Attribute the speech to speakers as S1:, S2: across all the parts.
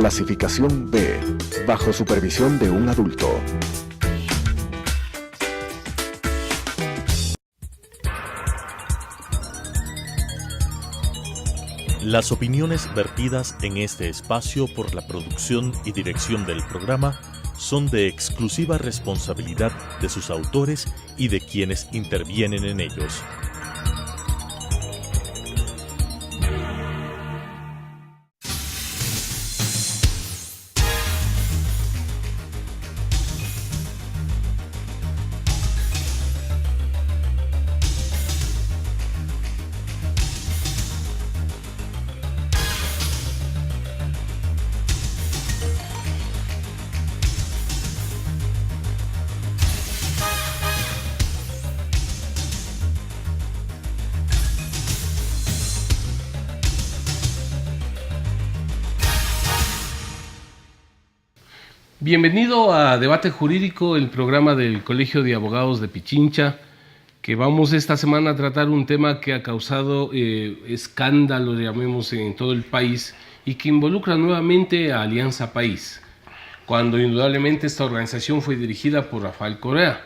S1: Clasificación B, bajo supervisión de un adulto.
S2: Las opiniones vertidas en este espacio por la producción y dirección del programa son de exclusiva responsabilidad de sus autores y de quienes intervienen en ellos.
S3: Bienvenido a Debate Jurídico, el programa del Colegio de Abogados de Pichincha, que vamos esta semana a tratar un tema que ha causado escándalo, llamemos, en todo el país y que involucra nuevamente a Alianza País, cuando indudablemente esta organización fue dirigida por Rafael Correa.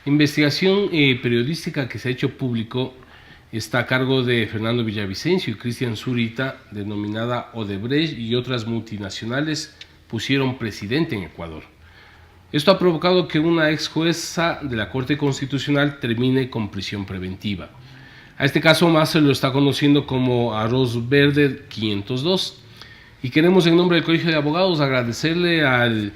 S3: Investigación periodística que se ha hecho público está a cargo de Fernando Villavicencio y Cristian Zurita, denominada Odebrecht y otras multinacionales pusieron presidente en Ecuador. Esto ha provocado que una ex jueza de la Corte Constitucional termine con prisión preventiva. A este caso más se lo está conociendo como Arroz Verde 502. Y queremos, en nombre del Colegio de Abogados, agradecerle al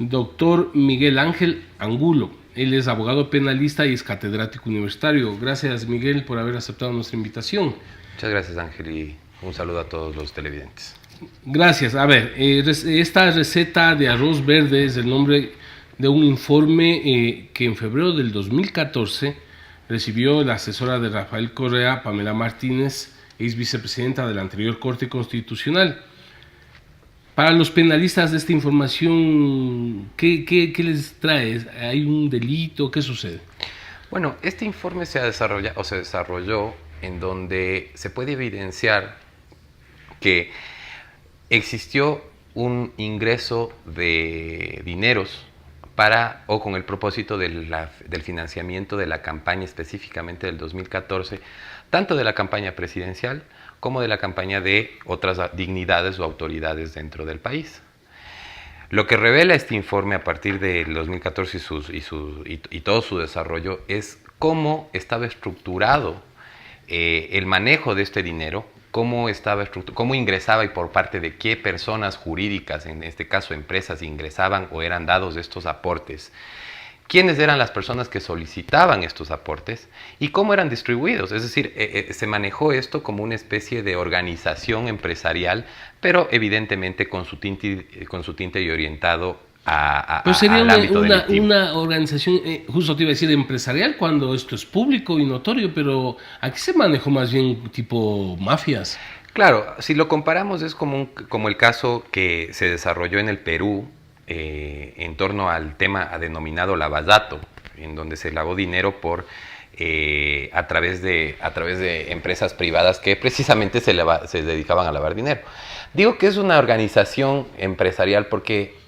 S3: doctor Miguel Ángel Angulo. Él es abogado penalista y es catedrático universitario. Gracias, Miguel, por haber aceptado nuestra invitación.
S4: Muchas gracias, Ángel, y un saludo a todos los televidentes.
S3: Gracias. A ver, esta receta de arroz verde es el nombre de un informe que en febrero del 2014 recibió la asesora de Rafael Correa, Pamela Martínez, ex vicepresidenta de la anterior Corte Constitucional. Para los penalistas de esta información, ¿qué les trae? ¿Hay un delito? ¿Qué sucede?
S4: Bueno, este informe se desarrolló en donde se puede evidenciar que existió un ingreso de dineros con el propósito del financiamiento de la campaña, específicamente del 2014, tanto de la campaña presidencial como de la campaña de otras dignidades o autoridades dentro del país. Lo que revela este informe a partir del 2014 y todo su desarrollo es cómo estaba estructurado el manejo de este dinero, cómo ingresaba y por parte de qué personas jurídicas, en este caso empresas, ingresaban o eran dados estos aportes, quiénes eran las personas que solicitaban estos aportes y cómo eran distribuidos. Es decir, se manejó esto como una especie de organización empresarial, pero evidentemente con su tinte y orientado
S3: Pero sería
S4: al ámbito delictivo.
S3: una organización, justo te iba a decir empresarial, cuando esto es público y notorio, pero aquí se manejó más bien tipo mafias.
S4: Claro, si lo comparamos es como el caso que se desarrolló en el Perú en torno al tema denominado lavallato, en donde se lavó dinero a través de empresas privadas que precisamente se dedicaban a lavar dinero. Digo que es una organización empresarial porque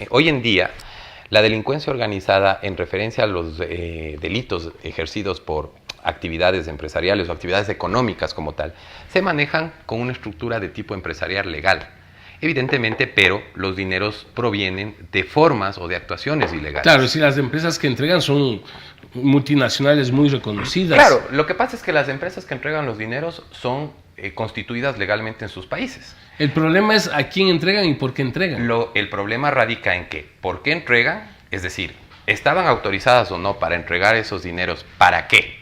S4: hoy en día, la delincuencia organizada en referencia a los delitos ejercidos por actividades empresariales o actividades económicas como tal, se manejan con una estructura de tipo empresarial legal. Evidentemente, pero los dineros provienen de formas o de actuaciones ilegales.
S3: Claro, si las empresas que entregan son multinacionales muy reconocidas.
S4: Claro, lo que pasa es que las empresas que entregan los dineros son constituidas legalmente en sus países.
S3: El problema es a quién entregan y por qué entregan.
S4: El problema radica en que, ¿por qué entregan? Es decir, ¿estaban autorizadas o no para entregar esos dineros? ¿Para qué?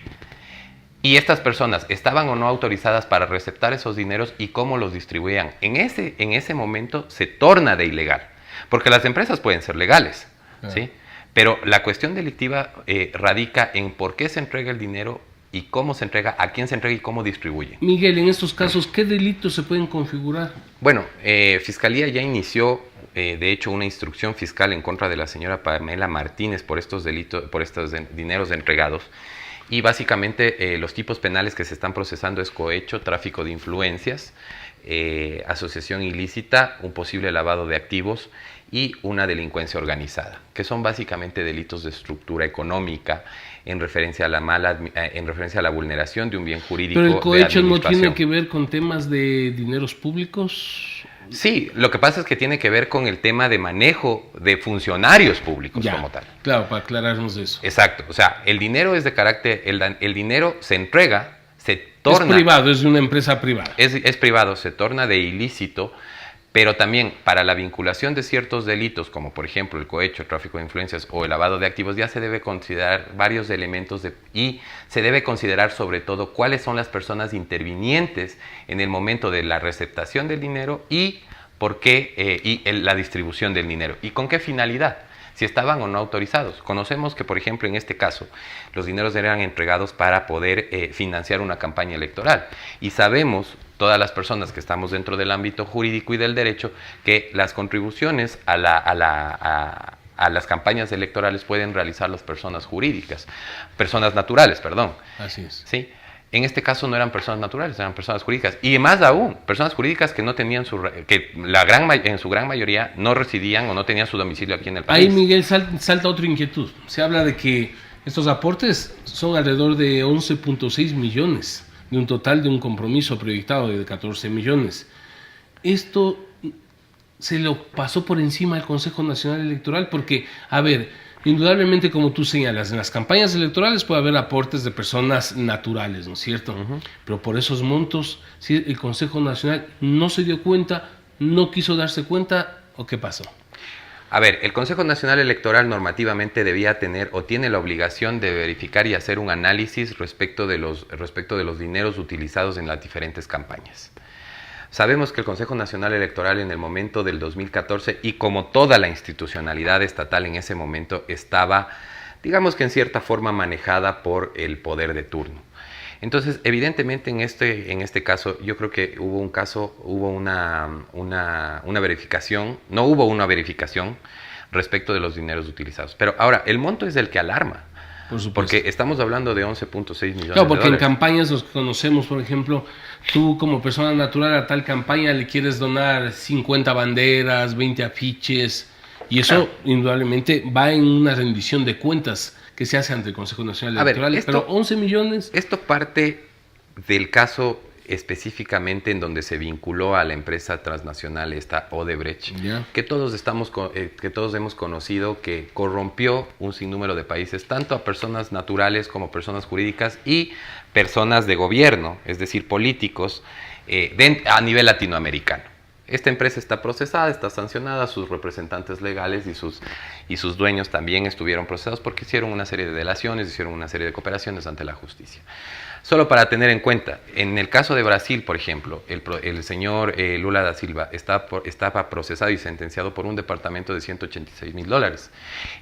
S4: Y estas personas, ¿estaban o no autorizadas para receptar esos dineros y cómo los distribuían? En ese momento se torna de ilegal, porque las empresas pueden ser legales, ¿sí? Pero la cuestión delictiva radica en por qué se entrega el dinero y cómo se entrega, a quién se entrega y cómo distribuye.
S3: Miguel, en estos casos, ¿qué delitos se pueden configurar?
S4: Bueno, Fiscalía ya inició, de hecho, una instrucción fiscal en contra de la señora Pamela Martínez por estos delitos, por estos dineros entregados. Y básicamente los tipos penales que se están procesando es cohecho, tráfico de influencias, asociación ilícita, un posible lavado de activos y una delincuencia organizada, que son básicamente delitos de estructura económica en referencia a la vulneración de un bien jurídico.
S3: Pero el cohecho
S4: de
S3: no tiene que ver con temas de dineros públicos.
S4: Sí, lo que pasa es que tiene que ver con el tema de manejo de funcionarios públicos como tal.
S3: Claro, para aclararnos eso.
S4: Exacto, o sea, el dinero es de carácter, el dinero se entrega, se torna...
S3: Es privado, es de una empresa privada.
S4: Es privado, se torna de ilícito, pero también para la vinculación de ciertos delitos, como por ejemplo el cohecho, el tráfico de influencias o el lavado de activos, ya se debe considerar varios elementos y se debe considerar sobre todo cuáles son las personas intervinientes en el momento de la receptación del dinero y por qué la distribución del dinero y con qué finalidad, si estaban o no autorizados. Conocemos que, por ejemplo, en este caso, los dineros eran entregados para poder financiar una campaña electoral y sabemos, todas las personas que estamos dentro del ámbito jurídico y del derecho, que las contribuciones a las campañas electorales pueden realizar las personas naturales, perdón.
S3: Así es.
S4: ¿Sí? En este caso no eran personas naturales, eran personas jurídicas. Y más aún, personas jurídicas que no tenían en su gran mayoría no residían o no tenían su domicilio aquí en el país.
S3: Ahí, Miguel, salta otra inquietud. Se habla de que estos aportes son alrededor de 11.6 millones, de un total de un compromiso proyectado de 14 millones. Esto se lo pasó por encima al Consejo Nacional Electoral porque, a ver, indudablemente, como tú señalas, en las campañas electorales puede haber aportes de personas naturales, ¿no es cierto? Pero por esos montos, si el Consejo Nacional no se dio cuenta, no quiso darse cuenta, ¿o qué pasó?
S4: A ver, el Consejo Nacional Electoral normativamente debía tener o tiene la obligación de verificar y hacer un análisis respecto de los dineros utilizados en las diferentes campañas. Sabemos que el Consejo Nacional Electoral en el momento del 2014 y como toda la institucionalidad estatal en ese momento estaba, digamos que en cierta forma manejada por el poder de turno. Entonces, evidentemente en este caso, yo creo que hubo una verificación, no hubo una verificación respecto de los dineros utilizados. Pero ahora, el monto es el que alarma.
S3: Por supuesto.
S4: Porque estamos hablando de 11.6 millones
S3: claro, porque
S4: de dólares.
S3: En campañas los conocemos, por ejemplo, tú como persona natural a tal campaña le quieres donar 50 banderas, 20 afiches, y eso indudablemente va en una rendición de cuentas que se hace ante el Consejo Nacional Electoral. Pero 11 millones...
S4: Esto parte del caso específicamente en donde se vinculó a la empresa transnacional esta Odebrecht, que todos hemos conocido, que corrompió un sinnúmero de países, tanto a personas naturales como personas jurídicas y personas de gobierno, es decir, políticos, a nivel latinoamericano. Esta empresa está procesada, está sancionada, sus representantes legales y sus dueños también estuvieron procesados porque hicieron una serie de delaciones, hicieron una serie de cooperaciones ante la justicia. Solo para tener en cuenta, en el caso de Brasil, por ejemplo, el señor Lula da Silva estaba procesado y sentenciado por un departamento de $186,000.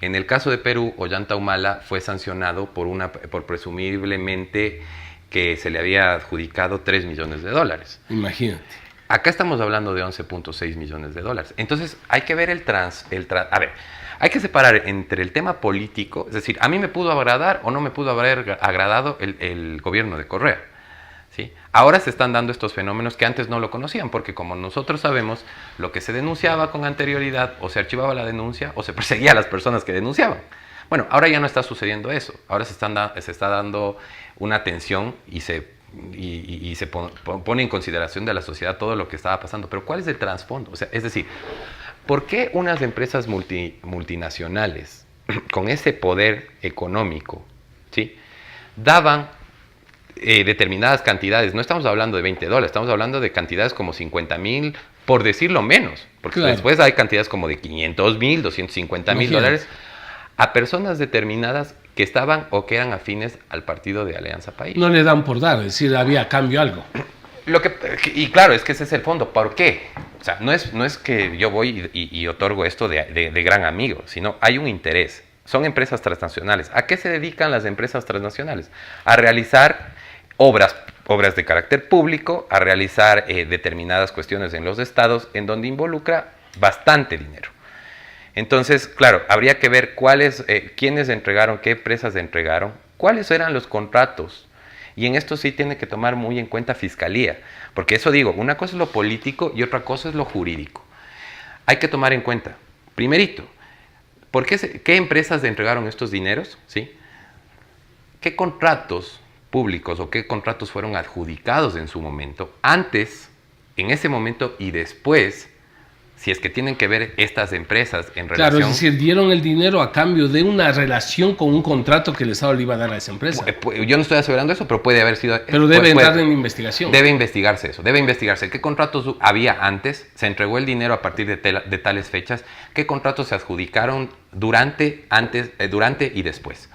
S4: En el caso de Perú, Ollanta Humala fue sancionado por presumiblemente que se le había adjudicado $3 millones.
S3: Imagínate.
S4: Acá estamos hablando de 11.6 millones de dólares. Entonces, hay que ver hay que separar entre el tema político, es decir, a mí me pudo agradar o no me pudo haber agradado el gobierno de Correa, ¿sí? Ahora se están dando estos fenómenos que antes no lo conocían, porque como nosotros sabemos, lo que se denunciaba con anterioridad, o se archivaba la denuncia, o se perseguía a las personas que denunciaban. Bueno, ahora ya no está sucediendo eso. Ahora se está dando una atención y se pone en consideración de la sociedad todo lo que estaba pasando. Pero ¿cuál es el trasfondo? O sea, es decir, ¿por qué unas empresas multinacionales con ese poder económico, ¿sí?, daban determinadas cantidades? No estamos hablando de $20, estamos hablando de cantidades como 50,000, por decirlo menos, porque claro, después hay cantidades como de 500,000, 250,000 dólares a personas determinadas que estaban o que eran afines al partido de Alianza País.
S3: No le dan por dar, es decir, había a cambio algo.
S4: Y claro, es que ese es el fondo. ¿Por qué? O sea, no es que yo voy y otorgo esto de gran amigo, sino hay un interés. Son empresas transnacionales. ¿A qué se dedican las empresas transnacionales? A realizar obras de carácter público, a realizar determinadas cuestiones en los estados, en donde involucra bastante dinero. Entonces, claro, habría que ver quiénes entregaron, qué empresas entregaron, cuáles eran los contratos Y en esto sí tiene que tomar muy en cuenta Fiscalía, porque eso digo, una cosa es lo político y otra cosa es lo jurídico. Hay que tomar en cuenta, primerito, ¿qué empresas le entregaron estos dineros? ¿Sí? ¿Qué contratos públicos o qué contratos fueron adjudicados en su momento, antes, en ese momento y después, si es que tienen que ver estas empresas en relación...
S3: Claro, es decir, dieron el dinero a cambio de una relación con un contrato que el Estado le iba a dar a esa empresa.
S4: Yo no estoy asegurando eso, pero puede haber sido...
S3: Pero debe entrar en investigación.
S4: Debe investigarse eso, debe investigarse. ¿Qué contratos había antes? ¿Se entregó el dinero a partir de tales fechas? ¿Qué contratos se adjudicaron durante y después?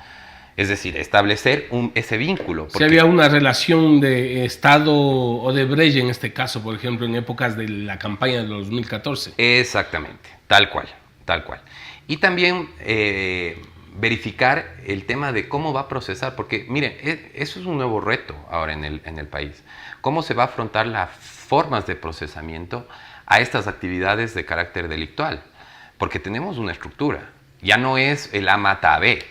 S4: Es decir, establecer ese vínculo.
S3: Si había una relación de Estado o de Brecht en este caso, por ejemplo, en épocas de la campaña de 2014.
S4: Exactamente, tal cual. Y también verificar el tema de cómo va a procesar, porque miren, eso es un nuevo reto ahora en el país. ¿Cómo se va a afrontar las formas de procesamiento a estas actividades de carácter delictual? Porque tenemos una estructura, ya no es el A mata a B.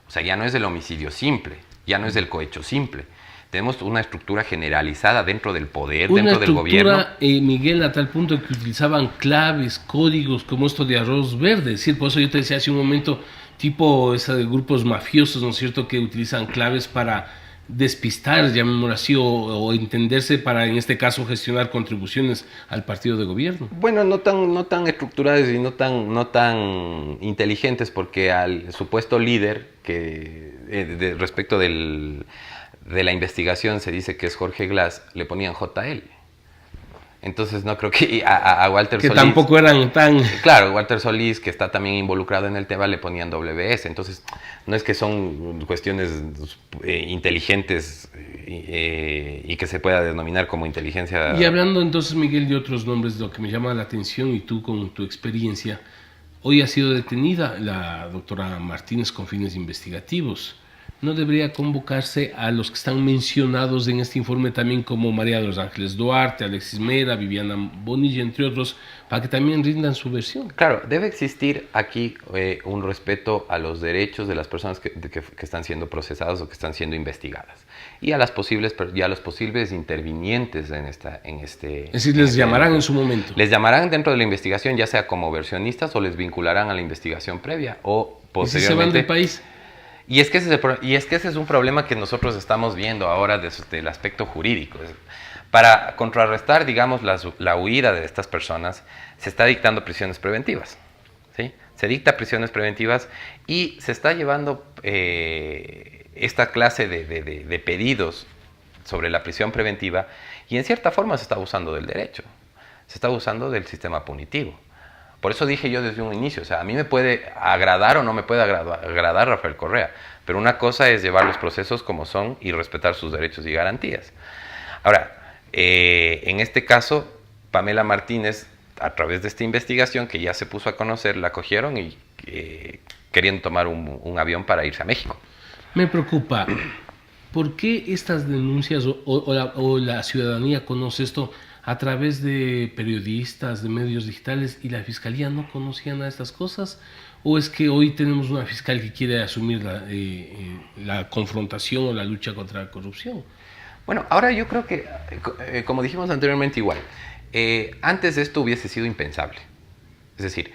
S4: O sea, ya no es el homicidio simple, ya no es el cohecho simple. Tenemos una estructura generalizada dentro del poder, dentro del gobierno. Una
S3: estructura, Miguel, a tal punto que utilizaban claves, códigos como esto de arroz verde. Es decir, por eso yo te decía hace un momento, tipo de grupos mafiosos, ¿no es cierto?, que utilizan claves para despistar, llamémoslo así, o entenderse para, en este caso, gestionar contribuciones al partido de gobierno.
S4: Bueno, no tan estructuradas y no tan inteligentes, porque al supuesto líder, que respecto de la investigación se dice que es Jorge Glass, le ponían JL. Entonces no creo que a Walter Solís...
S3: Que tampoco eran tan...
S4: Claro, Walter Solís, que está también involucrado en el tema, le ponían WS. Entonces no es que son cuestiones inteligentes y que se pueda denominar como inteligencia...
S3: Y hablando entonces, Miguel, de otros nombres, lo que me llama la atención, y tú con tu experiencia, hoy ha sido detenida la doctora Martínez con fines investigativos. ¿No debería convocarse a los que están mencionados en este informe también, como María de los Ángeles Duarte, Alexis Mera, Viviana Bonilla, entre otros, para que también rindan su versión?
S4: Claro, debe existir aquí un respeto a los derechos de las personas que están siendo procesadas o que están siendo investigadas, y a los posibles intervinientes en este...
S3: Es decir, les llamarán en su momento.
S4: Les llamarán dentro de la investigación, ya sea como versionistas, o les vincularán a la investigación previa, o posteriormente... ¿Y si se van del país? Y es que ese es un problema que nosotros estamos viendo ahora desde el aspecto jurídico. Para contrarrestar, digamos, la huida de estas personas, se está dictando prisiones preventivas, ¿sí? Se dicta prisiones preventivas y se está llevando esta clase de pedidos sobre la prisión preventiva, y en cierta forma se está abusando del derecho, se está abusando del sistema punitivo. Por eso dije yo desde un inicio, o sea, a mí me puede agradar o no me puede agradar Rafael Correa, pero una cosa es llevar los procesos como son y respetar sus derechos y garantías. Ahora, en este caso, Pamela Martínez, a través de esta investigación que ya se puso a conocer, la cogieron y querían tomar un avión para irse a México.
S3: Me preocupa, ¿por qué estas denuncias o la ciudadanía conoce esto a través de periodistas, de medios digitales, y la Fiscalía no conocía nada de estas cosas? ¿O es que hoy tenemos una fiscal que quiere asumir la confrontación o la lucha contra la corrupción?
S4: Bueno, ahora yo creo que, como dijimos anteriormente igual, antes de esto hubiese sido impensable. Es decir,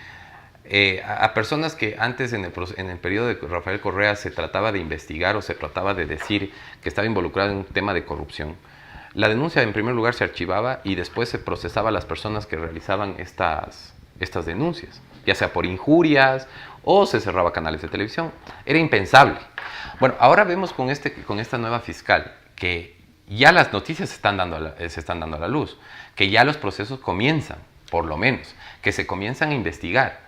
S4: a personas que antes en el periodo de Rafael Correa se trataba de investigar o se trataba de decir que estaba involucrado en un tema de corrupción, la denuncia en primer lugar se archivaba y después se procesaba a las personas que realizaban estas denuncias, ya sea por injurias o se cerraba canales de televisión. Era impensable. Bueno, ahora vemos con esta nueva fiscal que ya las noticias se están dando a la luz, que ya los procesos comienzan, por lo menos, que se comienzan a investigar.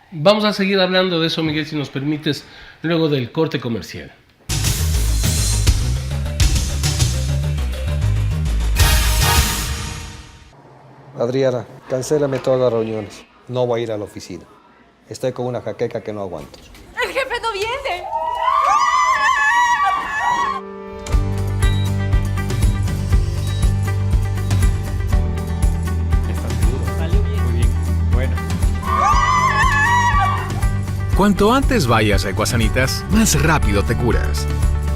S3: Vamos a seguir hablando de eso, Miguel, si nos permites, luego del corte comercial.
S5: Adriana, cancélame todas las reuniones. No voy a ir a la oficina. Estoy con una jaqueca que no aguanto.
S6: ¡El jefe no viene!
S7: ¿Estás seguro? Salió bien. Muy bien. Bueno.
S8: Cuanto antes vayas a Ecuasanitas, más rápido te curas.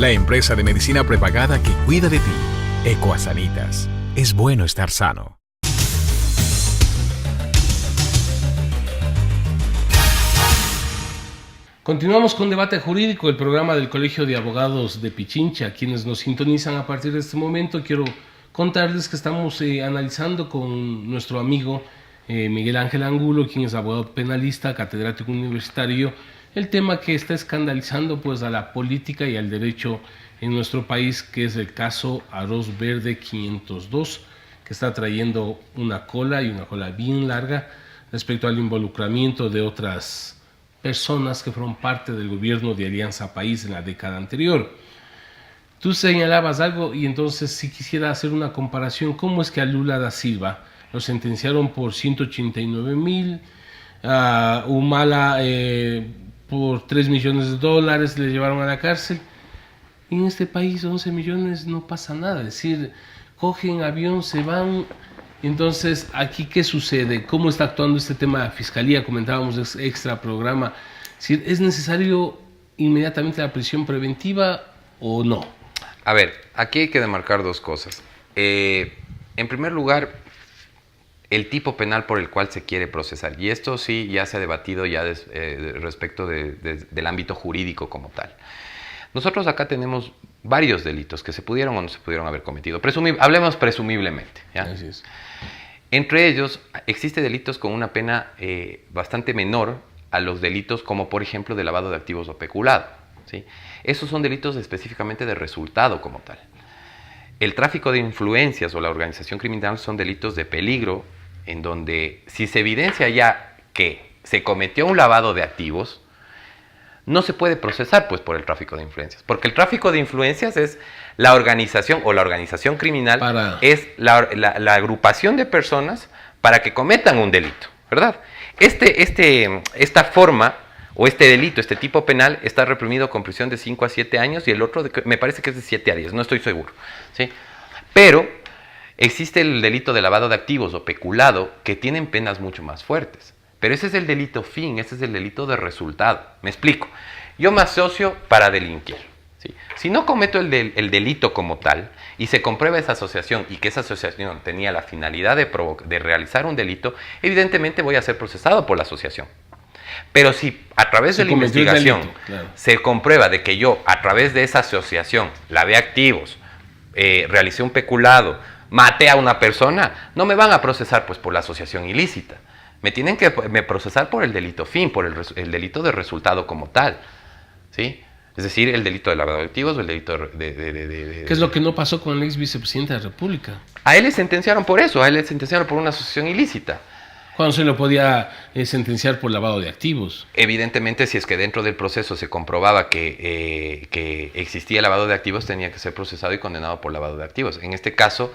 S6: la empresa de medicina prepagada que cuida de ti. Ecuasanitas. Es bueno estar sano.
S3: Continuamos con Debate Jurídico, el programa del Colegio de Abogados de Pichincha. Quienes nos sintonizan a partir de este momento, quiero contarles que estamos analizando con nuestro amigo Miguel Ángel Angulo, quien es abogado penalista, catedrático universitario, el tema que está escandalizando pues a la política y al derecho en nuestro país, que es el caso Arroz Verde 502, que está trayendo una cola bien larga respecto al involucramiento de otras personas que fueron parte del gobierno de Alianza País en la década anterior. Tú señalabas algo y entonces si quisiera hacer una comparación, ¿cómo es que a Lula da Silva lo sentenciaron por 189,000, a Humala por $3 millones, le llevaron a la cárcel? Y en este país 11 millones no pasa nada, es decir, cogen avión, se van. Entonces, ¿aquí qué sucede? ¿Cómo está actuando este tema de Fiscalía? Comentábamos extra programa. ¿Es necesario inmediatamente la prisión preventiva o no?
S4: A ver, aquí hay que demarcar dos cosas. En primer lugar, el tipo penal por el cual se quiere procesar. Y esto sí ya se ha debatido ya respecto del ámbito jurídico como tal. Nosotros acá tenemos varios delitos que se pudieron o no se pudieron haber cometido. Hablemos presumiblemente, ¿ya?
S3: Así es.
S4: Entre ellos, existe delitos con una pena bastante menor a los delitos como, por ejemplo, de lavado de activos o peculado, ¿sí? Esos son delitos específicamente de resultado como tal. El tráfico de influencias o la organización criminal son delitos de peligro, en donde si se evidencia ya que se cometió un lavado de activos, no se puede procesar pues por el tráfico de influencias, porque el tráfico de influencias es la organización o la organización criminal es la agrupación de personas para que cometan un delito, ¿verdad? Esta forma o este delito, este tipo penal está reprimido con prisión de 5 a 7 años y el otro me parece que es de 7 a 10, no estoy seguro, ¿sí? Pero existe el delito de lavado de activos o peculado que tienen penas mucho más fuertes. Pero ese es el delito fin, ese es el delito de resultado. Me explico. Yo me asocio para delinquir, ¿sí? Si no cometo el delito como tal y se comprueba esa asociación y que esa asociación tenía la finalidad de realizar un delito, evidentemente voy a ser procesado por la asociación. Pero si a través de la investigación se comprueba de que yo, a través de esa asociación, lavé activos, realicé un peculado, maté a una persona, no me van a procesar pues por la asociación ilícita. Me tienen que procesar por el delito fin, por el delito de resultado como tal, ¿sí? Es decir, el delito de lavado de activos o el delito de...
S3: ¿Qué es lo que no pasó con el ex vicepresidente de la República?
S4: A él le sentenciaron por eso, a él le sentenciaron por una asociación ilícita.
S3: ¿Cuándo se lo podía sentenciar por lavado de activos?
S4: Evidentemente, si es que dentro del proceso se comprobaba que existía lavado de activos, tenía que ser procesado y condenado por lavado de activos. En este caso,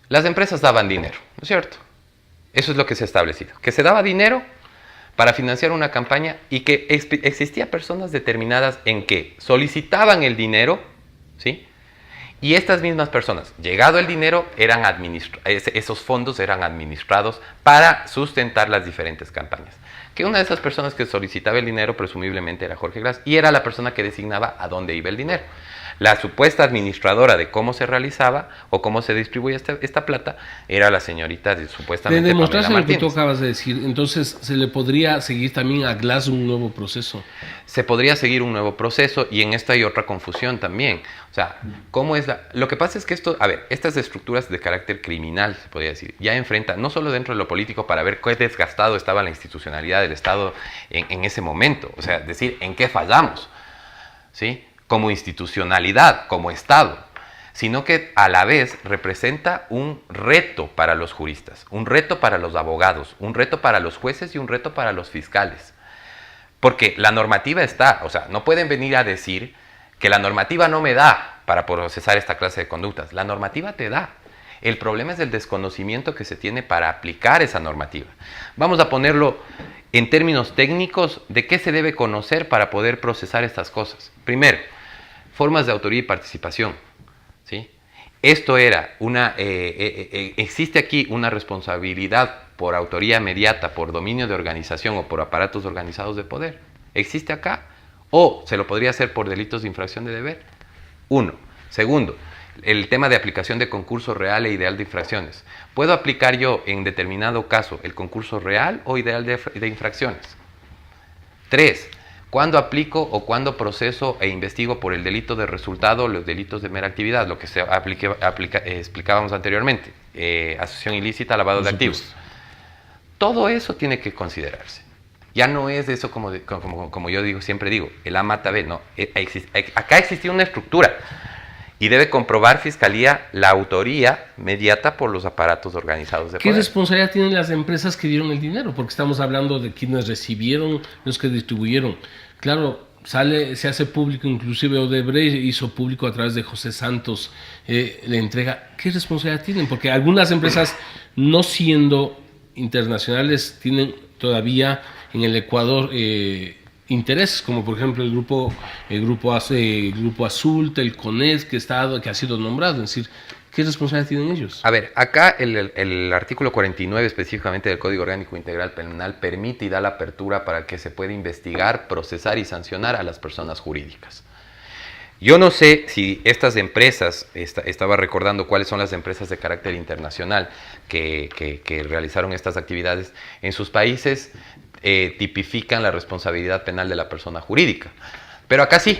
S4: las empresas daban dinero, ¿no es cierto? Eso es lo que se ha establecido, que se daba dinero para financiar una campaña y que existía personas determinadas en que solicitaban el dinero, ¿sí? Y estas mismas personas, llegado el dinero, esos fondos eran administrados para sustentar las diferentes campañas. Que una de esas personas que solicitaba el dinero presumiblemente era Jorge Gras y era la persona que designaba a dónde iba el dinero. La supuesta administradora de cómo se realizaba o cómo se distribuía esta plata era la señorita supuestamente
S3: de demostrarse
S4: Pamela
S3: lo que
S4: Martínez.
S3: tú acabas de decir, entonces se le podría seguir también a Glas un nuevo proceso.
S4: Se podría seguir un nuevo proceso y en esto hay otra confusión también. O sea, ¿cómo es lo que pasa es que estas estructuras de carácter criminal, se podría decir, ya enfrentan, no solo dentro de lo político, para ver qué desgastado estaba la institucionalidad del Estado en ese momento, o sea, decir, en qué fallamos, ¿sí? Como institucionalidad, como Estado, sino que a la vez representa un reto para los juristas, un reto para los abogados, un reto para los jueces y un reto para los fiscales. Porque la normativa está, o sea, no pueden venir a decir que la normativa no me da para procesar esta clase de conductas. La normativa te da. El problema es el desconocimiento que se tiene para aplicar esa normativa. Vamos a ponerlo en términos técnicos de qué se debe conocer para poder procesar estas cosas. Primero, formas de autoría y participación, ¿sí? Esto era existe aquí una responsabilidad por autoría mediata, por dominio de organización o por aparatos organizados de poder. ¿Existe acá O se lo podría hacer por delitos de infracción de deber. Uno. Segundo, el tema de aplicación de concurso real e ideal de infracciones. ¿Puedo aplicar yo en determinado caso el concurso real o ideal de infracciones? 3. ¿Cuándo aplico o cuándo proceso e investigo por el delito de resultado o los delitos de mera actividad? Lo que explicábamos anteriormente. Asociación ilícita, lavado de activos. Todo eso tiene que considerarse. Ya no es de eso como yo digo, siempre digo, el A mata B. No, acá existía una estructura. Y debe comprobar Fiscalía la autoría mediata por los aparatos organizados de poder.
S3: ¿Qué responsabilidad tienen las empresas que dieron el dinero? Porque estamos hablando de quienes recibieron, los que distribuyeron. Claro, se hace público, inclusive Odebrecht hizo público a través de José Santos la entrega. ¿Qué responsabilidad tienen? Porque algunas empresas, no siendo internacionales, tienen todavía en el Ecuador intereses, como por ejemplo el grupo Azul, Telconet, que ha sido nombrado. Es decir, ¿qué responsabilidad tienen ellos?
S4: A ver, acá el artículo 49 específicamente del Código Orgánico Integral Penal permite y da la apertura para que se pueda investigar, procesar y sancionar a las personas jurídicas. Yo no sé si estas empresas, estaba recordando cuáles son las empresas de carácter internacional que realizaron estas actividades en sus países, tipifican la responsabilidad penal de la persona jurídica. Pero acá sí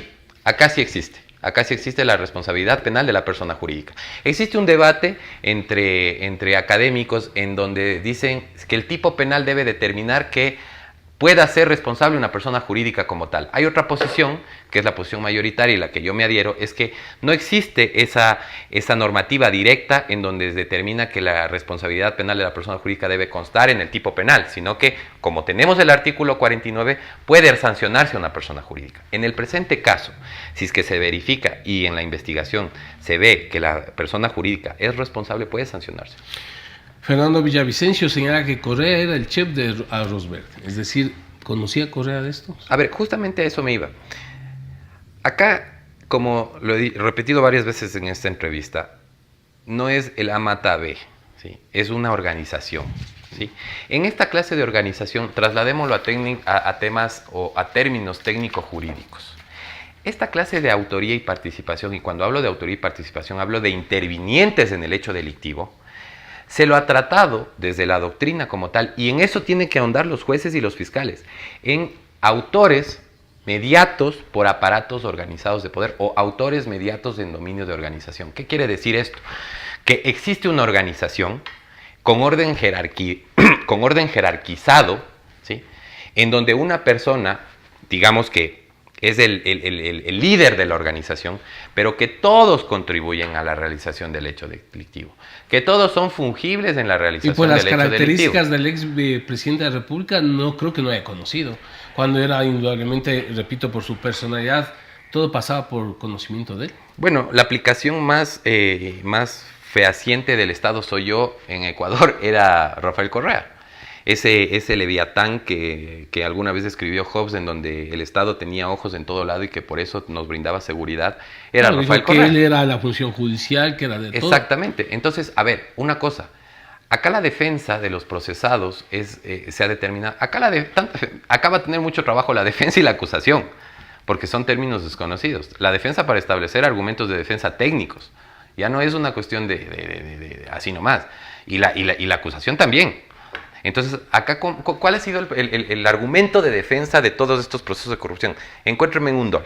S4: existe. Acá sí existe la responsabilidad penal de la persona jurídica. Existe un debate entre académicos en donde dicen que el tipo penal debe determinar que pueda ser responsable una persona jurídica como tal. Hay otra posición, que es la posición mayoritaria y la que yo me adhiero, es que no existe esa normativa directa en donde se determina que la responsabilidad penal de la persona jurídica debe constar en el tipo penal, sino que, como tenemos el artículo 49, puede sancionarse a una persona jurídica. En el presente caso, si es que se verifica y en la investigación se ve que la persona jurídica es responsable, puede sancionarse.
S3: Fernando Villavicencio señala que Correa era el chef de Arroz Verde. Es decir, ¿conocía Correa de esto?
S4: A ver, justamente a eso me iba. Acá, como lo he repetido varias veces en esta entrevista, no es el A mata B, ¿sí? Es una organización, ¿sí? En esta clase de organización, trasladémoslo a temas o a términos técnico-jurídicos. Esta clase de autoría y participación, y cuando hablo de autoría y participación, hablo de intervinientes en el hecho delictivo, se lo ha tratado desde la doctrina como tal, y en eso tienen que ahondar los jueces y los fiscales, en autores mediatos por aparatos organizados de poder o autores mediatos en dominio de organización. ¿Qué quiere decir esto? Que existe una organización con orden jerarquizado, ¿sí? En donde una persona, digamos que es el líder de la organización, pero que todos contribuyen a la realización del hecho delictivo, que todos son fungibles en la realización del hecho delictivo. Y por las características
S3: del ex presidente de la República, no creo que no haya conocido. Cuando era indudablemente, repito, por su personalidad, todo pasaba por conocimiento de él.
S4: Bueno, la aplicación más fehaciente del Estado soy yo en Ecuador era Rafael Correa. Ese leviatán que alguna vez escribió Hobbes, en donde el Estado tenía ojos en todo lado y que por eso nos brindaba seguridad, era Rafael Correa.
S3: Que él era la función judicial, que era de todo.
S4: Exactamente. Entonces, a ver, una cosa. Acá la defensa de los procesados se ha determinado. Acá va a tener mucho trabajo la defensa y la acusación, porque son términos desconocidos. La defensa para establecer argumentos de defensa técnicos. Ya no es una cuestión de así nomás. Y la acusación también. Entonces, acá, ¿cuál ha sido el argumento de defensa de todos estos procesos de corrupción? Encuéntrenme en $1.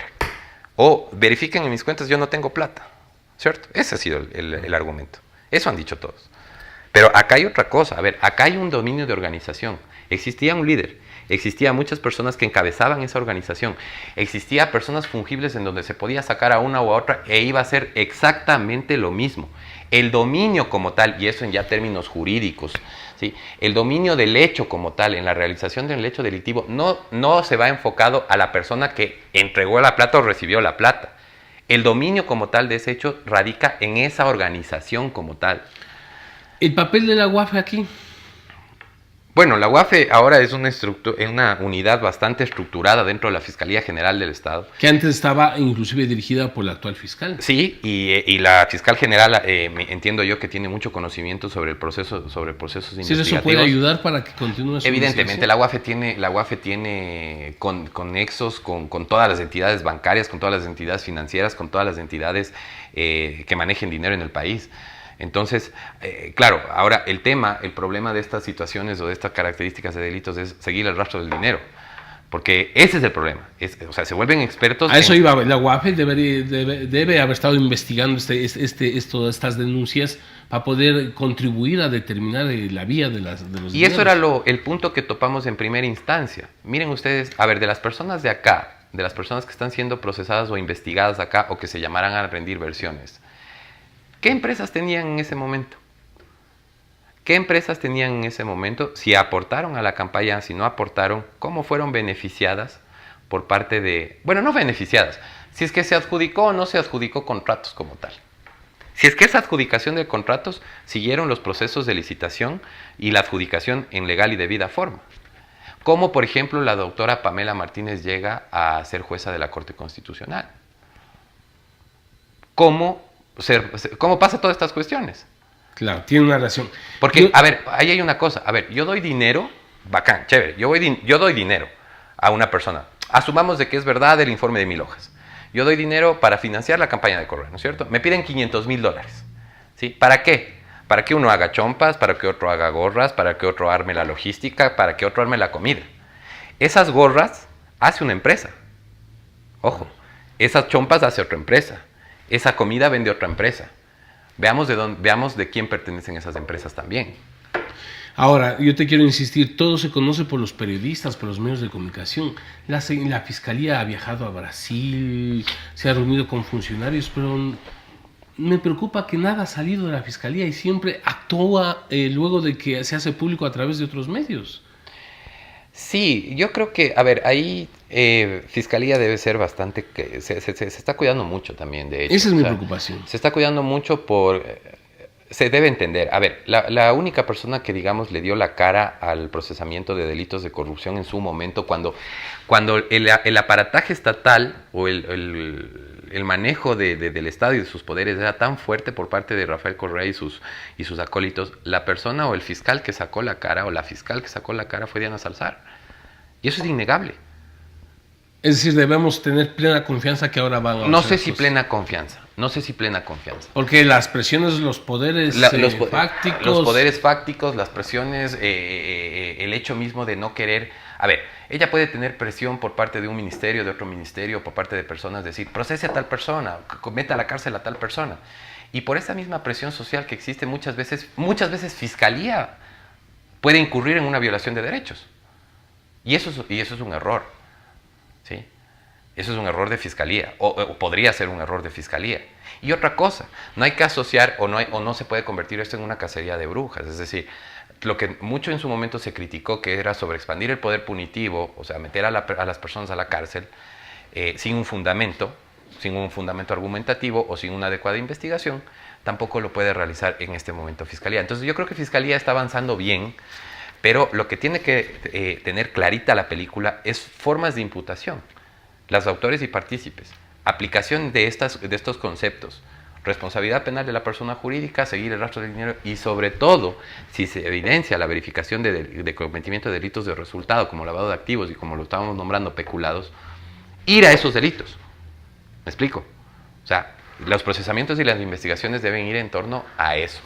S4: O verifiquen en mis cuentas, yo no tengo plata. ¿Cierto? Ese ha sido el argumento. Eso han dicho todos. Pero acá hay otra cosa. A ver, acá hay un dominio de organización. Existía un líder. Existían muchas personas que encabezaban esa organización. Existía personas fungibles en donde se podía sacar a una o a otra e iba a ser exactamente lo mismo. El dominio como tal, y eso en ya términos jurídicos, ¿sí? El dominio del hecho como tal, en la realización del hecho delictivo, no se va enfocado a la persona que entregó la plata o recibió la plata. El dominio como tal de ese hecho radica en esa organización como tal.
S3: ¿El papel de la UAF aquí?
S4: Bueno, la UAFE ahora es una unidad bastante estructurada dentro de la Fiscalía General del Estado.
S3: Que antes estaba inclusive dirigida por el actual fiscal.
S4: Sí, y la fiscal general entiendo yo que tiene mucho conocimiento sobre procesos investigativos.
S3: Sí, eso puede ayudar para que continúe su
S4: Evidentemente, la UAFE tiene conexos con todas las entidades bancarias, con todas las entidades financieras, con todas las entidades que manejen dinero en el país. Entonces, claro, ahora el problema de estas situaciones o de estas características de delitos es seguir el rastro del dinero. Porque ese es el problema. O sea, se vuelven expertos.
S3: A eso iba. La UAFE debe haber estado investigando estas denuncias para poder contribuir a determinar la vía de los dineros.
S4: Y eso era el punto que topamos en primera instancia. Miren ustedes, a ver, de las personas de acá, de las personas que están siendo procesadas o investigadas acá o que se llamarán a rendir versiones, ¿qué empresas tenían en ese momento? ¿Qué empresas tenían en ese momento? Si aportaron a la campaña, si no aportaron, ¿cómo fueron beneficiadas por parte de... Bueno, no beneficiadas, si es que se adjudicó o no se adjudicó contratos como tal. Si es que esa adjudicación de contratos siguieron los procesos de licitación y la adjudicación en legal y debida forma. Como, por ejemplo, la doctora Pamela Martínez llega a ser jueza de la Corte Constitucional. ¿Cómo pasa todas estas cuestiones?
S3: Claro, tiene una relación.
S4: Porque, a ver, ahí hay una cosa. A ver, yo doy dinero, bacán, chévere. Yo doy dinero a una persona. Asumamos de que es verdad el informe de 1000 hojas. Yo doy dinero para financiar la campaña de Correa, ¿no es cierto? Me piden $500,000. ¿Sí? ¿Para qué? Para que uno haga chompas, para que otro haga gorras, para que otro arme la logística, para que otro arme la comida. Esas gorras hace una empresa. Ojo, esas chompas hace otra empresa. Esa comida vende otra empresa. Veamos de quién pertenecen esas empresas también.
S3: Ahora, yo te quiero insistir, todo se conoce por los periodistas, por los medios de comunicación. La Fiscalía ha viajado a Brasil, se ha reunido con funcionarios, pero me preocupa que nada ha salido de la Fiscalía y siempre actúa luego de que se hace público a través de otros medios.
S4: Sí, yo creo que, a ver, ahí Fiscalía debe ser bastante... Se está cuidando mucho también, de hecho.
S3: Esa es mi preocupación.
S4: Se está cuidando mucho se debe entender. A ver, la única persona que, digamos, le dio la cara al procesamiento de delitos de corrupción en su momento, cuando el aparataje estatal o el manejo del Estado y de sus poderes era tan fuerte por parte de Rafael Correa y sus acólitos, la persona o el fiscal que sacó la cara o la fiscal que sacó la cara fue Diana Salazar. Y eso es innegable.
S3: Es decir, debemos tener plena confianza que ahora van a...
S4: No sé si plena confianza.
S3: Porque las presiones, los poderes fácticos...
S4: Los poderes fácticos, las presiones, el hecho mismo de no querer... A ver, ella puede tener presión por parte de un ministerio, de otro ministerio, por parte de personas, decir, procese a tal persona, meta a la cárcel a tal persona. Y por esa misma presión social que existe muchas veces Fiscalía puede incurrir en una violación de derechos. Y eso es un error. ¿Sí? Eso es un error de Fiscalía, o podría ser un error de Fiscalía. Y otra cosa, no hay que asociar o no se puede convertir esto en una cacería de brujas. Es decir, lo que mucho en su momento se criticó, que era sobre expandir el poder punitivo, o sea, meter a las personas a la cárcel sin un fundamento argumentativo o sin una adecuada investigación, tampoco lo puede realizar en este momento Fiscalía. Entonces yo creo que Fiscalía está avanzando bien, pero lo que tiene que tener clarita la película es formas de imputación, los autores y partícipes, aplicación de estos conceptos, responsabilidad penal de la persona jurídica, seguir el rastro del dinero y sobre todo, si se evidencia la verificación de cometimiento de delitos de resultado como lavado de activos y como lo estábamos nombrando peculados, ir a esos delitos. ¿Me explico? O sea, los procesamientos y las investigaciones deben ir en torno a eso.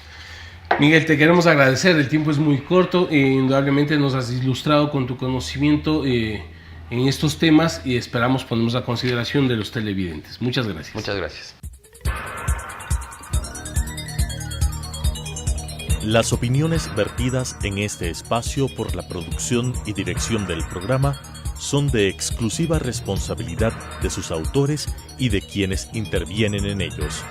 S3: Miguel, te queremos agradecer, el tiempo es muy corto, indudablemente nos has ilustrado con tu conocimiento en estos temas y esperamos ponernos a consideración de los televidentes. Muchas gracias.
S4: Muchas gracias.
S2: Las opiniones vertidas en este espacio por la producción y dirección del programa son de exclusiva responsabilidad de sus autores y de quienes intervienen en ellos.